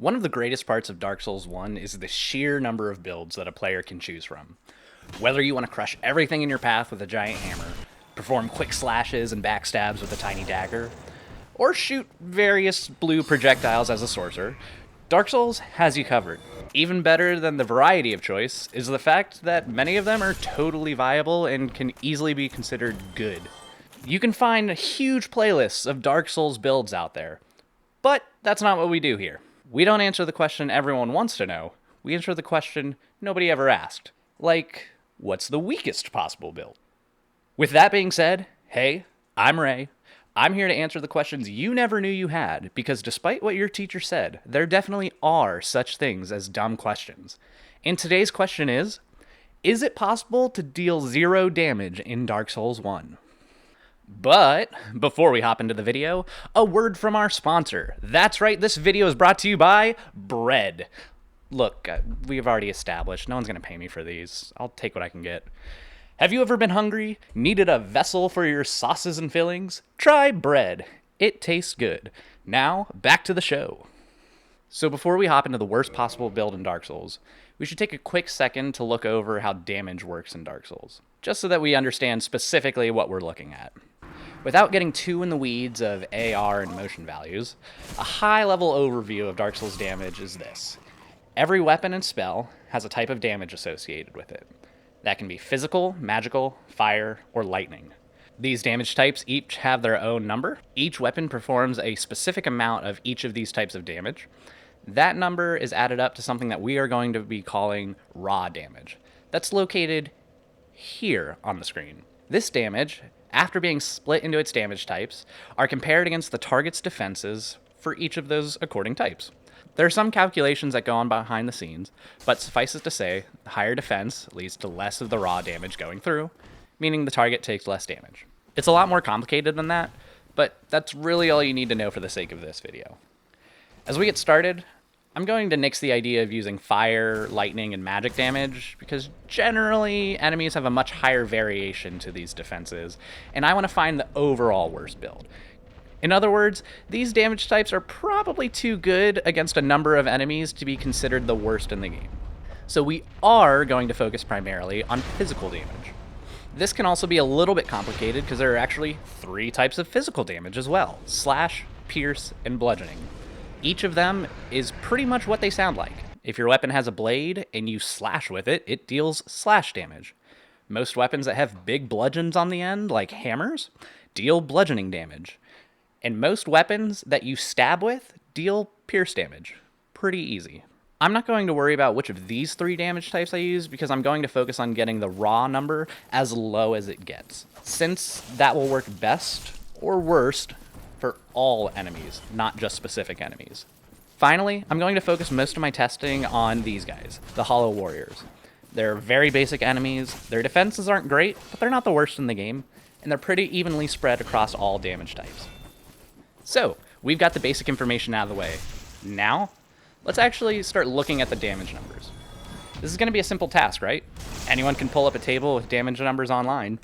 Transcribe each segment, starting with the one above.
One of the greatest parts of Dark Souls 1 is the sheer number of builds that a player can choose from. Whether you want to crush everything in your path with a giant hammer, perform quick slashes and backstabs with a tiny dagger, or shoot various blue projectiles as a sorcerer, Dark Souls has you covered. Even better than the variety of choice is the fact that many of them are totally viable and can easily be considered good. You can find huge playlists of Dark Souls builds out there, but that's not what we do here. We don't answer the question everyone wants to know. We answer the question nobody ever asked. Like, what's the weakest possible build? With that being said, hey, I'm Ray. I'm here to answer the questions you never knew you had, because despite what your teacher said, there definitely are such things as dumb questions. And today's question is it possible to deal 0 damage in Dark Souls 1? But before we hop into the video, a word from our sponsor. That's right, this video is brought to you by Bread. Look, we've already established no one's going to pay me for these. I'll take what I can get. Have you ever been hungry? Needed a vessel for your sauces and fillings? Try Bread. It tastes good. Now, back to the show. So before we hop into the worst possible build in Dark Souls, we should take a quick second to look over how damage works in Dark Souls, just so that we understand specifically what we're looking at. Without getting too in the weeds of AR and motion values, a high-level overview of Dark Souls damage is this. Every weapon and spell has a type of damage associated with it. That can be physical, magical, fire, or lightning. These damage types each have their own number. Each weapon performs a specific amount of each of these types of damage. That number is added up to something that we are going to be calling raw damage. That's located here on the screen. This damage, after being split into its damage types, are compared against the target's defenses for each of those according types. There are some calculations that go on behind the scenes, but suffice it to say, the higher defense leads to less of the raw damage going through, meaning the target takes less damage. It's a lot more complicated than that, but that's really all you need to know for the sake of this video. As we get started, I'm going to nix the idea of using fire, lightning, and magic damage, because generally enemies have a much higher variation to these defenses, and I want to find the overall worst build. In other words, these damage types are probably too good against a number of enemies to be considered the worst in the game. So we are going to focus primarily on physical damage. This can also be a little bit complicated because there are actually 3 types of physical damage as well: slash, pierce, and bludgeoning. Each of them is pretty much what they sound like. If your weapon has a blade and you slash with it, it deals slash damage. Most weapons that have big bludgeons on the end, like hammers, deal bludgeoning damage. And most weapons that you stab with deal pierce damage. Pretty easy. I'm not going to worry about which of these 3 damage types I use because I'm going to focus on getting the raw number as low as it gets, since that will work best or worst for all enemies, not just specific enemies. Finally, I'm going to focus most of my testing on these guys, the Hollow Warriors. They're very basic enemies, their defenses aren't great, but they're not the worst in the game, and they're pretty evenly spread across all damage types. So, we've got the basic information out of the way. Now, let's actually start looking at the damage numbers. This is going to be a simple task, right? Anyone can pull up a table with damage numbers online.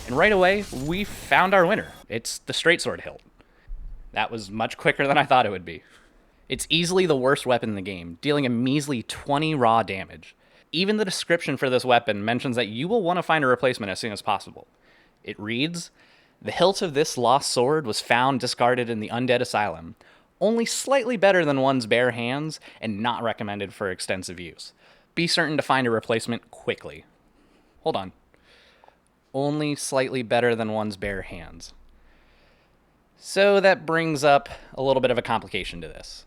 And right away, we found our winner. It's the Straight Sword hilt. That was much quicker than I thought it would be. It's easily the worst weapon in the game, dealing a measly 20 raw damage. Even the description for this weapon mentions that you will want to find a replacement as soon as possible. It reads, "The hilt of this lost sword was found discarded in the Undead Asylum. Only slightly better than one's bare hands, and not recommended for extensive use. Be certain to find a replacement quickly." Hold on. Only slightly better than one's bare hands. So that brings up a little bit of a complication to this.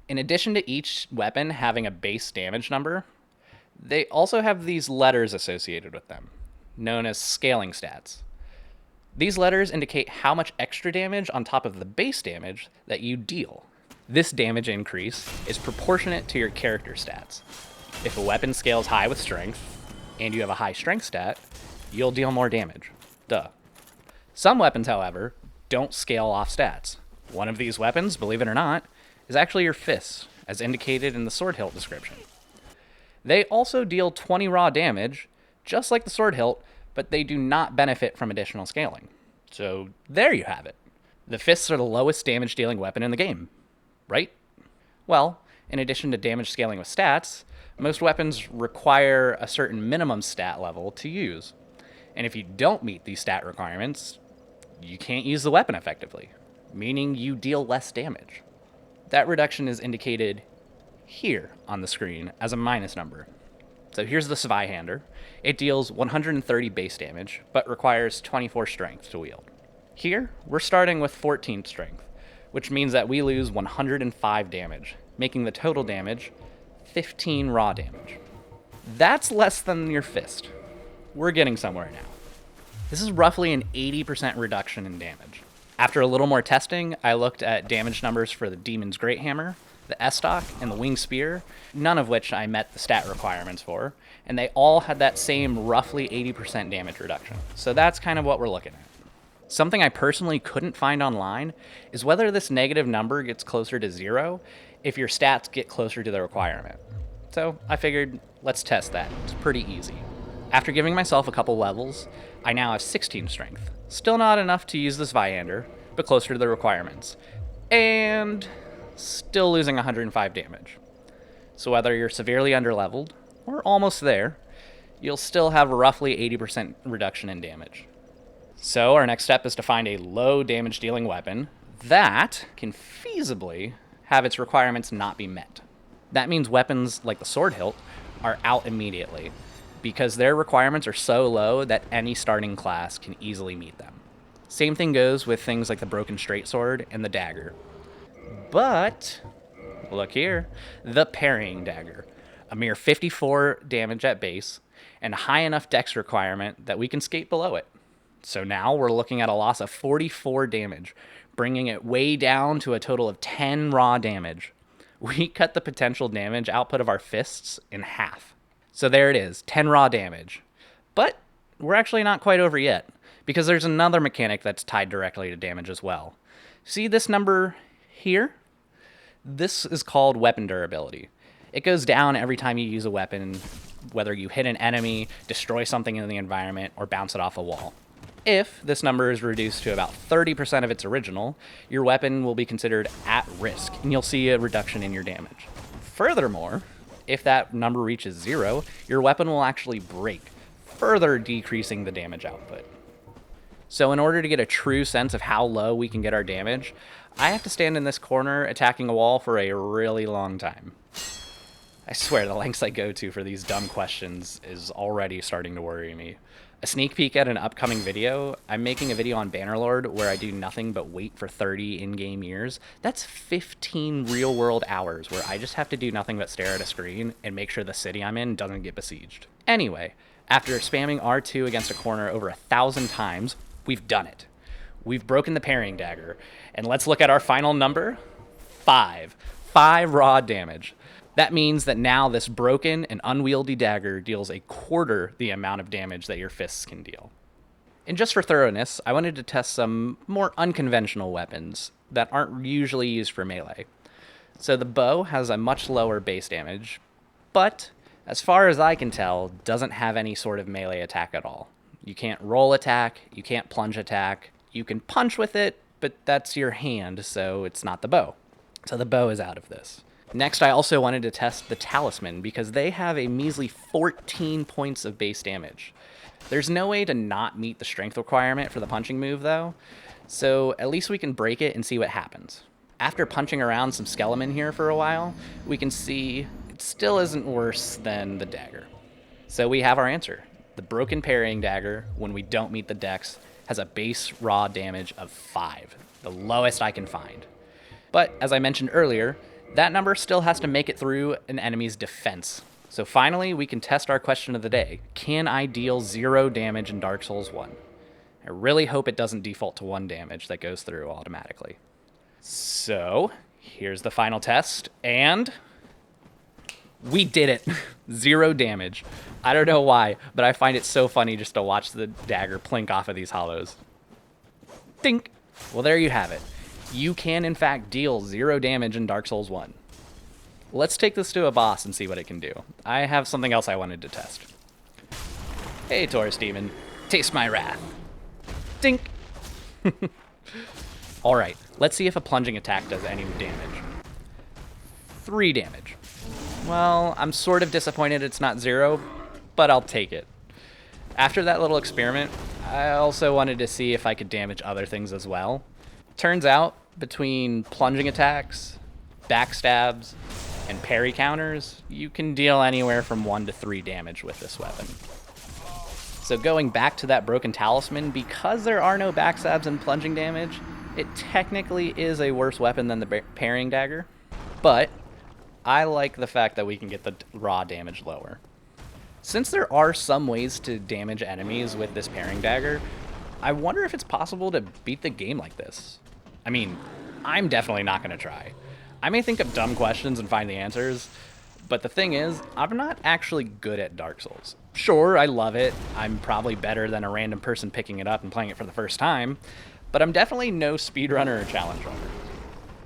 In addition to each weapon having a base damage number, they also have these letters associated with them, known as scaling stats. These letters indicate how much extra damage on top of the base damage that you deal. This damage increase is proportionate to your character stats. If a weapon scales high with strength, and you have a high strength stat, you'll deal more damage. Duh. Some weapons, however, don't scale off stats. One of these weapons, believe it or not, is actually your fists, as indicated in the sword hilt description. They also deal 20 raw damage, just like the sword hilt, but they do not benefit from additional scaling. So there you have it. The fists are the lowest damage dealing weapon in the game, right? Well, In addition to damage scaling with stats, most weapons require a certain minimum stat level to use. And if you don't meet these stat requirements, you can't use the weapon effectively, meaning you deal less damage. That reduction is indicated here on the screen as a minus number. So here's the Zweihander. It deals 130 base damage, but requires 24 strength to wield. Here, we're starting with 14 strength, which means that we lose 105 damage, making the total damage 15 raw damage. That's less than your fist. We're getting somewhere now. This is roughly an 80% reduction in damage. After a little more testing, I looked at damage numbers for the Demon's Great Hammer, the Estoc, and the Winged Spear, none of which I met the stat requirements for, and they all had that same roughly 80% damage reduction. So that's kind of what we're looking at. Something I personally couldn't find online is whether this negative number gets closer to 0 if your stats get closer to the requirement. So I figured, let's test that. It's pretty easy. After giving myself a couple levels, I now have 16 strength. Still not enough to use the Zweihander, but closer to the requirements. And still losing 105 damage. So whether you're severely underleveled or almost there, you'll still have a roughly 80% reduction in damage. So our next step is to find a low damage dealing weapon that can feasibly have its requirements not be met. That means weapons like the sword hilt are out immediately, because their requirements are so low that any starting class can easily meet them. Same thing goes with things like the broken straight sword and the dagger. But, look here, the parrying dagger. A mere 54 damage at base, and a high enough dex requirement that we can skate below it. So now we're looking at a loss of 44 damage, bringing it way down to a total of 10 raw damage. We cut the potential damage output of our fists in half. So there it is, 10 raw damage. But we're actually not quite over yet, because there's another mechanic that's tied directly to damage as well. See this number here? This is called weapon durability. It goes down every time you use a weapon, whether you hit an enemy, destroy something in the environment, or bounce it off a wall. If this number is reduced to about 30% of its original, your weapon will be considered at risk, and you'll see a reduction in your damage. Furthermore, if that number reaches 0, your weapon will actually break, further decreasing the damage output. So in order to get a true sense of how low we can get our damage, I have to stand in this corner attacking a wall for a really long time. I swear the lengths I go to for these dumb questions is already starting to worry me. A sneak peek at an upcoming video, I'm making a video on Bannerlord where I do nothing but wait for 30 in-game years. That's 15 real-world hours where I just have to do nothing but stare at a screen and make sure the city I'm in doesn't get besieged. Anyway, after spamming R2 against a corner over 1,000 times, we've done it. We've broken the parrying dagger, and let's look at our final number, 5. 5 raw damage. That means that now this broken and unwieldy dagger deals a quarter the amount of damage that your fists can deal. And just for thoroughness, I wanted to test some more unconventional weapons that aren't usually used for melee. So the bow has a much lower base damage, but as far as I can tell, doesn't have any sort of melee attack at all. You can't roll attack, you can't plunge attack, you can punch with it, but that's your hand, so it's not the bow. So the bow is out of this. Next, I also wanted to test the Talisman because they have a measly 14 points of base damage. There's no way to not meet the strength requirement for the punching move though, so at least we can break it and see what happens. After punching around some Skelemen here for a while, we can see it still isn't worse than the dagger. So we have our answer. The broken parrying dagger, when we don't meet the dex, has a base raw damage of 5, the lowest I can find. But as I mentioned earlier, that number still has to make it through an enemy's defense. So finally, we can test our question of the day. Can I deal 0 damage in Dark Souls 1? I really hope it doesn't default to 1 damage that goes through automatically. So, here's the final test, and we did it. 0 damage. I don't know why, but I find it so funny just to watch the dagger plink off of these hollows. Dink! Well, there you have it. You can, in fact, deal 0 damage in Dark Souls 1. Let's take this to a boss and see what it can do. I have something else I wanted to test. Hey, Taurus Demon. Taste my wrath. Dink! Alright, let's see if a plunging attack does any damage. 3 damage. Well, I'm sort of disappointed it's not 0, but I'll take it. After that little experiment, I also wanted to see if I could damage other things as well. Turns out, between plunging attacks, backstabs, and parry counters, you can deal anywhere from 1 to 3 damage with this weapon. So going back to that broken talisman, because there are no backstabs and plunging damage, it technically is a worse weapon than the parrying dagger, but I like the fact that we can get the raw damage lower. Since there are some ways to damage enemies with this parrying dagger, I wonder if it's possible to beat the game like this. I mean, I'm definitely not going to try. I may think of dumb questions and find the answers, but the thing is, I'm not actually good at Dark Souls. Sure, I love it. I'm probably better than a random person picking it up and playing it for the first time, but I'm definitely no speedrunner or challenge runner.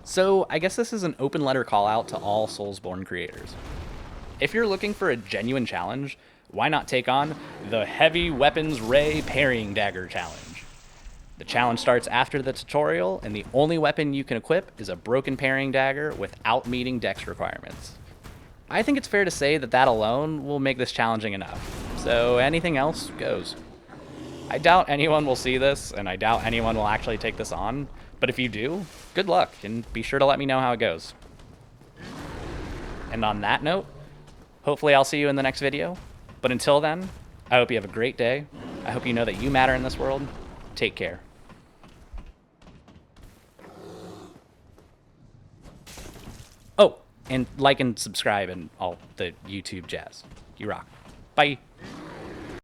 So I guess this is an open letter call out to all Soulsborne creators. If you're looking for a genuine challenge, why not take on the Heavy Weapons Ray Parrying Dagger Challenge? The challenge starts after the tutorial, and the only weapon you can equip is a broken parrying dagger without meeting dex requirements. I think it's fair to say that that alone will make this challenging enough, so anything else goes. I doubt anyone will see this, and I doubt anyone will actually take this on, but if you do, good luck, and be sure to let me know how it goes. And on that note, hopefully I'll see you in the next video, but until then, I hope you have a great day. I hope you know that you matter in this world. Take care. Oh, and like and subscribe and all the YouTube jazz. You rock. Bye.